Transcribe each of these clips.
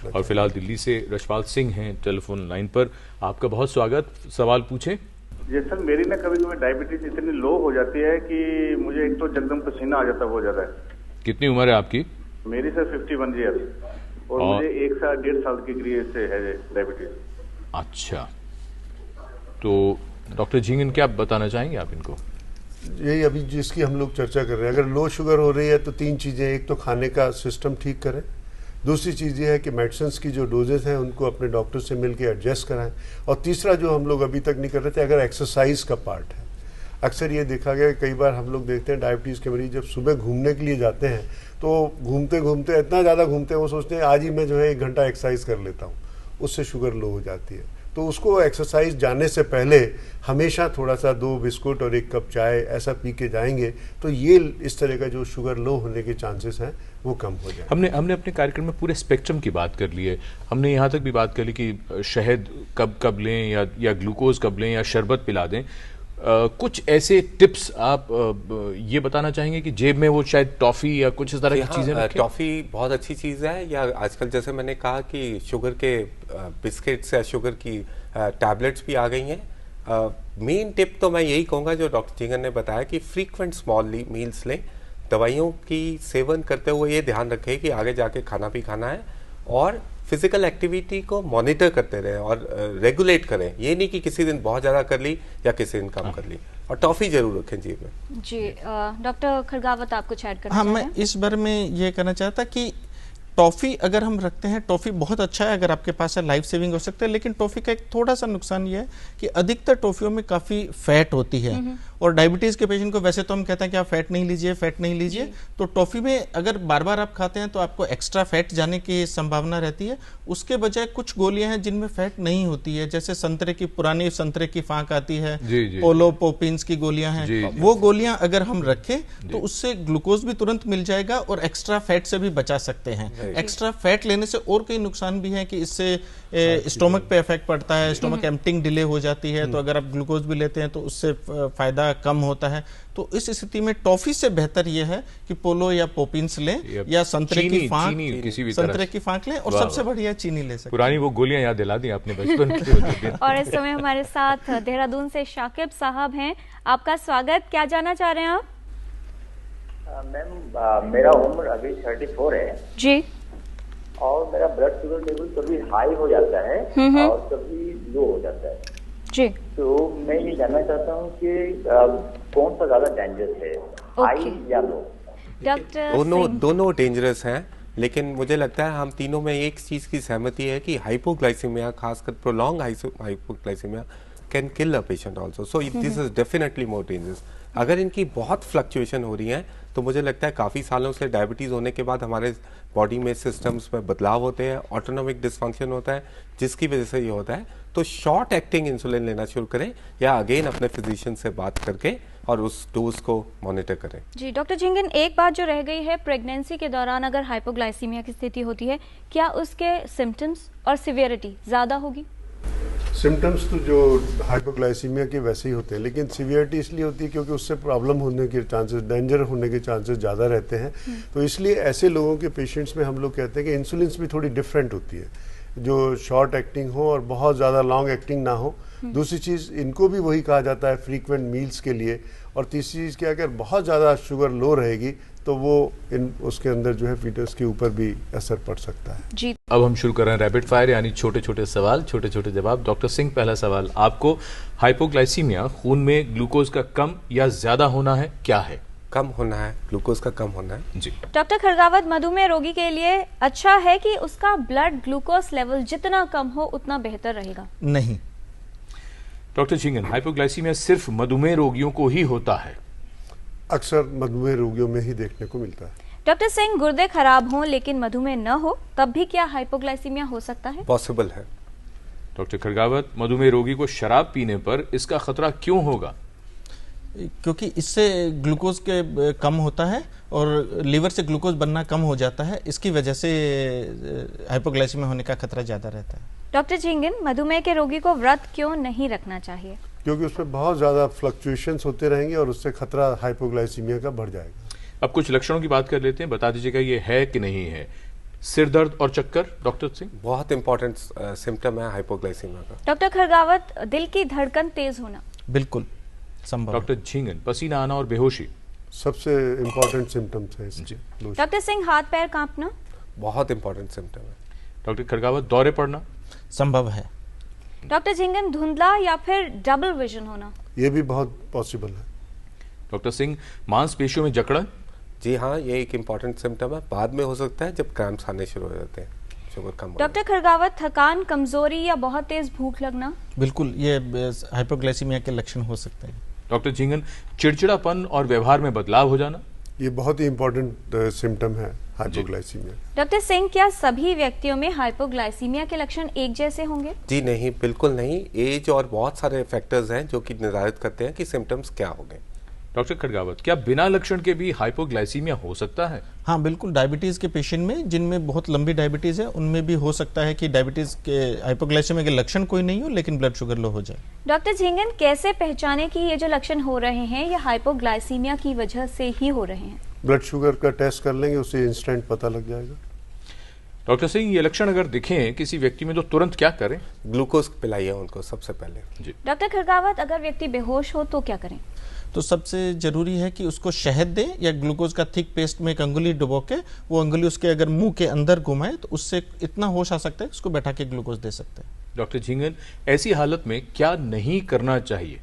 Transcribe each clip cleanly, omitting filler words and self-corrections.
पूछना और फिलहाल दिल्ली से रशपाल सिंह हैं टेलीफोन लाइन पर। आपका बहुत स्वागत, सवाल पूछें। जी सर, मेरी ना कभी कभी डायबिटीज इतनी लो हो जाती है कि मुझे एक तो जगदम पसीना आ जाता है बहुत ज्यादा। कितनी उम्र है आपकी? मेरी सर 51 ईयर और मुझे 1 साल की करीब से है डायबिटीज। अच्छा, तो डॉक्टर झिंगन क्या बताना चाहेंगे आप इनको? यही अभी जिसकी हम लोग चर्चा कर रहे हैं, अगर लो शुगर हो रही है तो 3 चीज़ें, एक तो खाने का सिस्टम ठीक करें, दूसरी चीज़ ये है कि मेडिसिन की जो डोजेस हैं उनको अपने डॉक्टर से मिलकर एडजस्ट कराएं, और तीसरा जो हम लोग अभी तक नहीं कर रहे थे, अगर एक्सरसाइज का पार्ट है। अक्सर ये देखा गया कई बार हम लोग देखते हैं डायबिटीज़ के मरीज जब सुबह घूमने के लिए जाते हैं तो घूमते घूमते इतना ज़्यादा घूमते हैं वो सोचते हैं आज ही मैं जो है 1 घंटा एक्सरसाइज कर लेता हूँ, उससे शुगर लो हो जाती है। तो उसको एक्सरसाइज जाने से पहले हमेशा थोड़ा सा 2 बिस्कुट और 1 कप चाय ऐसा पी के जाएंगे तो ये इस तरह का जो शुगर लो होने के चांसेस हैं वो कम हो जाए। हमने अपने कार्यक्रम में पूरे स्पेक्ट्रम की बात कर ली है। हमने यहाँ तक भी बात कर ली कि शहद कब लें या ग्लूकोज कब लें या शरबत पिला दें। कुछ ऐसे टिप्स आप ये बताना चाहेंगे कि जेब में वो शायद टॉफ़ी या कुछ इस तरह की चीज़ें रखें? टॉफ़ी बहुत अच्छी चीज़ है, या आजकल जैसे मैंने कहा कि शुगर के बिस्किट्स या शुगर की टैबलेट्स भी आ गई हैं। मेन टिप तो मैं यही कहूँगा जो डॉक्टर झिंगन ने बताया कि फ्रीक्वेंट स्मॉल मील्स लें। दवाइयों की सेवन करते हुए ये ध्यान रखें कि आगे जाके खाना भी खाना है, और फिजिकल एक्टिविटी को मॉनिटर करते रहें और रेगुलेट करें। ये नहीं कि किसी दिन बहुत ज़्यादा कर ली या किसी दिन कम कर ली। और टॉफ़ी जरूर रखें जेब में। जी डॉक्टर खरगावत, आप कुछ ऐड करना हाँ, चाहें? मैं इस बारे में ये कहना चाहता कि टॉफ़ी अगर हम रखते हैं, टॉफ़ी बहुत अच्छा है, अगर आपके पास है लाइफ सेविंग हो सकता है, लेकिन टॉफ़ी का एक थोड़ा सा नुकसान ये है कि अधिकतर टॉफ़ियों में काफ़ी फैट होती है, और डायबिटीज़ के पेशेंट को वैसे तो हम कहते हैं कि आप फैट नहीं लीजिए, तो टॉफ़ी में अगर बार बार आप खाते हैं तो आपको एक्स्ट्रा फैट जाने की संभावना रहती है। उसके बजाय कुछ गोलियां हैं जिनमें फैट नहीं होती है, जैसे पुरानी संतरे की फांक आती है, पोलो पोपिन्स की गोलियां हैं, वो गोलियां अगर हम रखें तो उससे ग्लूकोज भी तुरंत मिल जाएगा और एक्स्ट्रा फैट से भी बचा सकते हैं। एक्स्ट्रा फैट लेने से और कई नुकसान भी हैं कि इससे स्टोमक पे इफेक्ट पड़ता है, स्टोमक एम्प्टिंग डिले हो जाती है, तो अगर आप ग्लूकोज भी लेते हैं तो उससे फायदा कम होता है। तो इस स्थिति में टॉफी से बेहतर यह है कि पोलो या पोपिन्स लें या संतरे की फांक लें, और सबसे बढ़िया चीनी ले सकते हैं। पुरानी वो गोलियां याद दिला दी आपने बचपन की। और इस समय हमारे साथ देहरादून से शाकिब साहब हैं, आपका स्वागत। क्या जानना चाह रहे हैं आप? मैम मेरा उम्र अभी 34 है जी, और मेरा ब्लड शुगर लेवल कभी हाई हो जाता है और कभी लो हो जाता है जी। तो मैं ये जानना चाहता हूँ कि कौन सा ज्यादा डेंजरस है, हाई या लो? डॉक्टर दोनों डेंजरस हैं, लेकिन मुझे लगता है हम तीनों में एक चीज की सहमति है कि हाइपोग्लाइसीमिया, खासकर prolong hypoglycaemia can kill a patient also, so this is definitely more dangerous. अगर इनकी बहुत फ्लक्चुएशन हो रही है तो मुझे लगता है काफ़ी सालों से डायबिटीज़ होने के बाद हमारे बॉडी में सिस्टम्स में बदलाव होते हैं, ऑटोनॉमिक डिसफंक्शन होता है, जिसकी वजह से ये होता है। तो शॉर्ट एक्टिंग इंसुलिन लेना शुरू करें, या अगेन अपने फिजिशियन से बात करके और उस डोज को मॉनिटर करें। जी डॉक्टर झिंगन, एक बात जो रह गई है, प्रेगनेंसी के दौरान अगर हाइपोग्लाइसीमिया की स्थिति होती है, क्या उसके सिम्टम्स और सिवियरिटी ज़्यादा होगी? सिम्टम्स तो जो हाइपोग्लाइसीमिया के वैसे ही होते हैं, लेकिन सीवियरिटी इसलिए होती है क्योंकि उससे प्रॉब्लम होने के चांसेस, डेंजर होने के चांसेस ज़्यादा रहते हैं। तो इसलिए ऐसे लोगों के पेशेंट्स में हम लोग कहते हैं कि इंसुलिन भी थोड़ी डिफरेंट होती है, जो शॉर्ट एक्टिंग हो और बहुत ज़्यादा लॉन्ग एक्टिंग ना हो। दूसरी चीज़, इनको भी वही कहा जाता है फ्रीक्वेंट मील्स के लिए। और तीसरी चीज़ क्या, अगर बहुत ज़्यादा शुगर लो रहेगी तो वो उसके अंदर जो है फीटस के ऊपर भी असर पड़ सकता है। जी, अब हम शुरू कर रहे हैं रैपिड फायर, यानी छोटे छोटे सवाल छोटे छोटे जवाब। डॉक्टर सिंह, पहला सवाल आपको, हाइपोग्लाइसीमिया खून में ग्लूकोज का कम या ज्यादा होना है, क्या है? कम होना है, ग्लूकोज का कम होना है जी। डॉक्टर खरगावत, मधुमेह रोगी के लिए अच्छा है कि उसका ब्लड ग्लूकोज लेवल जितना कम हो उतना बेहतर रहेगा? नहीं। डॉक्टर झिंगन, हाइपोग्लाइसीमिया सिर्फ मधुमेह रोगियों को ही होता है? अक्सर मधुमेह रोगियों में ही देखने को मिलता है। डॉक्टर सिंह, गुर्दे खराब हों लेकिन मधुमेह न हो तब भी क्या हाइपोग्लाइसीमिया हो सकता है? पॉसिबल है। डॉक्टर खरगावत, मधुमेह रोगी को शराब पीने पर इसका खतरा क्यों होगा? क्योंकि इससे ग्लूकोज के कम होता है और लीवर से ग्लूकोज बनना कम हो जाता है, इसकी वजह से हाइपोग्लाइसीमिया होने का खतरा ज़्यादा रहता है। डॉक्टर झिंगन, मधुमेह के रोगी को व्रत क्यों नहीं रखना चाहिए? क्योंकि उसमें बहुत ज़्यादा फ्लक्चुएशंस होते रहेंगे और उससे खतरा हाइपोग्लाइसीमिया का बढ़ जाएगा। अब कुछ लक्षणों की बात कर लेते हैं, बता दीजिएगा ये है कि नहीं है। सिर दर्द और चक्कर डॉक्टर सिंह? बहुत इंपॉर्टेंट सिम्टम है हाइपोग्लाइसीमिया का। डॉक्टर खरगावत, दिल की धड़कन तेज होना? बिल्कुल संभव है। डॉक्टर झींगन, पसीना आना और बेहोशी? सबसे इम्पोर्टेंट सिम्टम्स हैं इसके। डॉक्टर सिंह, हाथ पैर कांपना? बहुत इंपॉर्टेंट सिम्टम है। डॉक्टर खरगावत, दौरे पड़ना? संभव है। डॉक्टर झिंगन, धुंधला या फिर डबल विजन होना? ये भी बहुत पॉसिबल है। डॉक्टर सिंह, मांसपेशियों में जकड़न? जी हाँ, ये एक इम्पॉर्टेंट सिम्टम है, बाद में हो सकता है जब क्रैम्प्स आने शुरू हो जाते हैं, शुगर कम हो। डॉक्टर खरगावत, थकान, कमजोरी या बहुत तेज भूख लगना? बिल्कुल, ये हाइपोग्लाइसीमिया के लक्षण हो सकते हैं। डॉक्टर झिंगन, चिड़चिड़ापन और व्यवहार में बदलाव हो जाना? ये बहुत ही इम्पोर्टेंट सिम्टम है हाइपोग्लाइसीमिया। डॉक्टर सिंह, क्या सभी व्यक्तियों में हाइपोग्लाइसीमिया के लक्षण एक जैसे होंगे? जी नहीं, बिल्कुल नहीं। एज और बहुत सारे फैक्टर्स हैं जो कि निर्धारित करते हैं कि सिम्टम्स क्या होंगे। डॉक्टर खरगावत, क्या बिना लक्षण के भी हाइपोग्लाइसीमिया हो सकता है? हाँ बिल्कुल, डायबिटीज़ के पेशेंट में जिनमें बहुत लंबी डायबिटीज़ है उनमें भी हो सकता है कि डायबिटीज़ के हाइपोग्लाइसीमिया के लक्षण कोई नहीं हो लेकिन ब्लड शुगर लो हो जाए। डॉक्टर झिंगन, कैसे पहचाने कि ये जो लक्षण हो रहे हैं ये हाइपोग्लाइसीमिया की वजह से ही हो रहे हैं? ब्लड शुगर का टेस्ट कर लेंगे, उससे इंस्टेंट पता लग जाएगा। डॉक्टर सिंह, ये लक्षण अगर दिखें किसी व्यक्ति में तो तुरंत क्या करें? ग्लूकोज पिलाइए उनको सबसे पहले। जी। डॉक्टर खरगावत, अगर व्यक्ति बेहोश हो तो क्या करें? तो सबसे जरूरी है कि उसको शहद दें या ग्लूकोज का थिक पेस्ट में एक अंगुली डुबो के वो अंगुली उसके अगर मुंह के अंदर घुमाए तो उससे इतना होश आ सकता है उसको बैठा के ग्लूकोज दे सकते हैं। डॉक्टर झिंगन, ऐसी हालत में क्या नहीं करना चाहिए?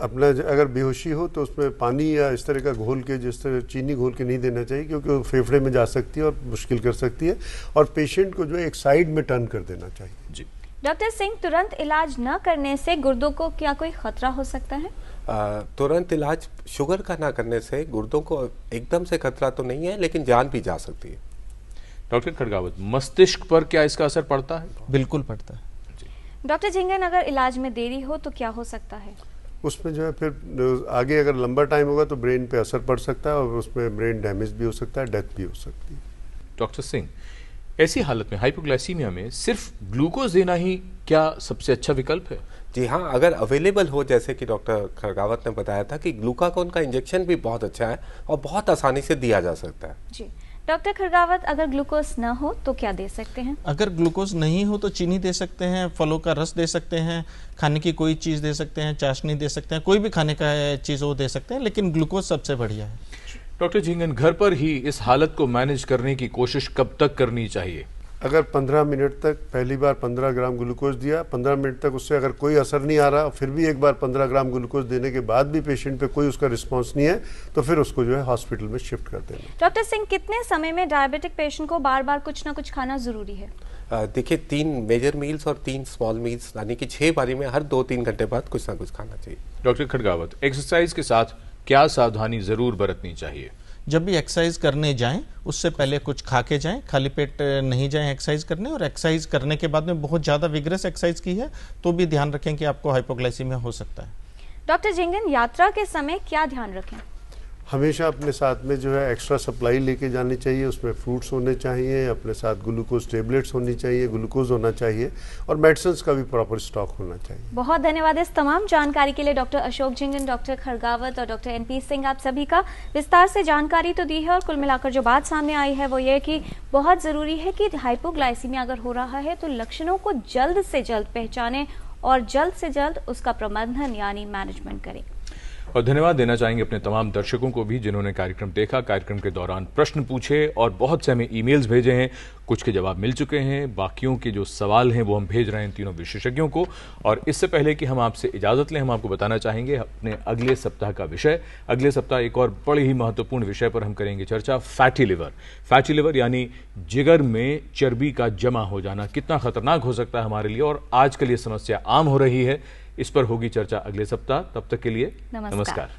अपना अगर बेहोशी हो तो उसमें पानी या इस तरह का घोल के, जिस तरह चीनी घोल के नहीं देना चाहिए क्योंकि वो फेफड़े में जा सकती है और मुश्किल कर सकती है, और पेशेंट को जो है एक साइड में टर्न कर देना चाहिए। जी। डॉक्टर सिंह, तुरंत इलाज न करने से गुर्दों को क्या कोई खतरा हो सकता है? तुरंत इलाज शुगर का ना करने से गुर्दों को एकदम से खतरा तो नहीं है लेकिन जान भी जा सकती है। डॉक्टर खरगावत, मस्तिष्क पर क्या इसका असर पड़ता है? बिल्कुल पड़ता है। डॉक्टर झिंगन, अगर इलाज में देरी हो तो क्या हो सकता है? उसमें जो है फिर आगे अगर लंबा टाइम होगा तो ब्रेन पे असर पड़ सकता है और उसमें ब्रेन डैमेज भी हो सकता है, डेथ भी हो सकती है। डॉक्टर सिंह, ऐसी हालत में हाइपोग्लाइसीमिया में सिर्फ ग्लूकोज देना ही क्या सबसे अच्छा विकल्प है? जी हाँ, अगर अवेलेबल हो, जैसे कि डॉक्टर खरगावत ने बताया था कि ग्लूकागोन का इंजेक्शन भी बहुत अच्छा है और बहुत आसानी से दिया जा सकता है। जी। डॉक्टर खरगावत, अगर ग्लूकोज न हो तो क्या दे सकते हैं? अगर ग्लूकोज नहीं हो तो चीनी दे सकते हैं, फलों का रस दे सकते हैं, खाने की कोई चीज़ दे सकते हैं, चाशनी दे सकते हैं, कोई भी खाने का चीज़ वो दे सकते हैं, लेकिन ग्लूकोज सबसे बढ़िया है। डॉक्टर झिंगन, घर पर ही इस हालत को मैनेज करने की कोशिश कब तक करनी चाहिए? अगर 15 मिनट तक पहली बार 15 ग्राम ग्लूकोज दिया, 15 मिनट तक उससे अगर कोई असर नहीं आ रहा, फिर भी एक बार 15 ग्राम ग्लूकोज देने के बाद भी पेशेंट पे कोई उसका रिस्पांस नहीं है तो फिर उसको जो है हॉस्पिटल में शिफ्ट कर देना। डॉक्टर सिंह, कितने समय में डायबिटिक पेशेंट को बार बार कुछ ना कुछ खाना जरूरी है? देखिए, 3 मेजर मील्स और 3 स्मॉल मील्स यानी कि 6 बारी में हर 2-3 घंटे बाद कुछ ना कुछ खाना चाहिए। डॉक्टर खरगावत, एक्सरसाइज के साथ क्या सावधानी जरूर बरतनी चाहिए? जब भी एक्सरसाइज करने जाएं उससे पहले कुछ खा के जाएं, खाली पेट नहीं जाएं एक्सरसाइज करने, और एक्सरसाइज करने के बाद में बहुत ज़्यादा विग्रेस एक्सरसाइज की है तो भी ध्यान रखें कि आपको हाइपोग्लाइसीमिया हो सकता है। डॉक्टर झिंगन, यात्रा के समय क्या ध्यान रखें? हमेशा अपने साथ में जो है एक्स्ट्रा सप्लाई लेके जानी चाहिए, उसमें फ्रूट्स होने चाहिए, अपने साथ ग्लूकोज टेबलेट्स होनी चाहिए, ग्लूकोज होना चाहिए और मेडिसिन का भी प्रॉपर स्टॉक होना चाहिए। बहुत धन्यवाद इस तमाम जानकारी के लिए डॉक्टर अशोक झिंगन, डॉक्टर खरगावत और डॉक्टर एनपी सिंह। आप सभी का विस्तार से जानकारी तो दी है और कुल मिलाकर जो बात सामने आई है वो ये कि बहुत ज़रूरी है कि हाइपोग्लाइसीमिया अगर हो रहा है तो लक्षणों को जल्द से जल्द पहचानें और जल्द से जल्द उसका प्रबंधन यानी मैनेजमेंट करें। और धन्यवाद देना चाहेंगे अपने तमाम दर्शकों को भी जिन्होंने कार्यक्रम देखा, कार्यक्रम के दौरान प्रश्न पूछे और बहुत से हमें ईमेल्स भेजे हैं। कुछ के जवाब मिल चुके हैं, बाकियों के जो सवाल हैं वो हम भेज रहे हैं तीनों विशेषज्ञों को। और इससे पहले कि हम आपसे इजाज़त लें, हम आपको बताना चाहेंगे अपने अगले सप्ताह का विषय। अगले सप्ताह एक और बड़े ही महत्वपूर्ण विषय पर हम करेंगे चर्चा, फैटी लिवर। फैटी लिवर यानी जिगर में चर्बी का जमा हो जाना कितना खतरनाक हो सकता है हमारे लिए और आजकल ये समस्या आम हो रही है। इस पर होगी चर्चा अगले सप्ताह। तब तक के लिए नमस्कार।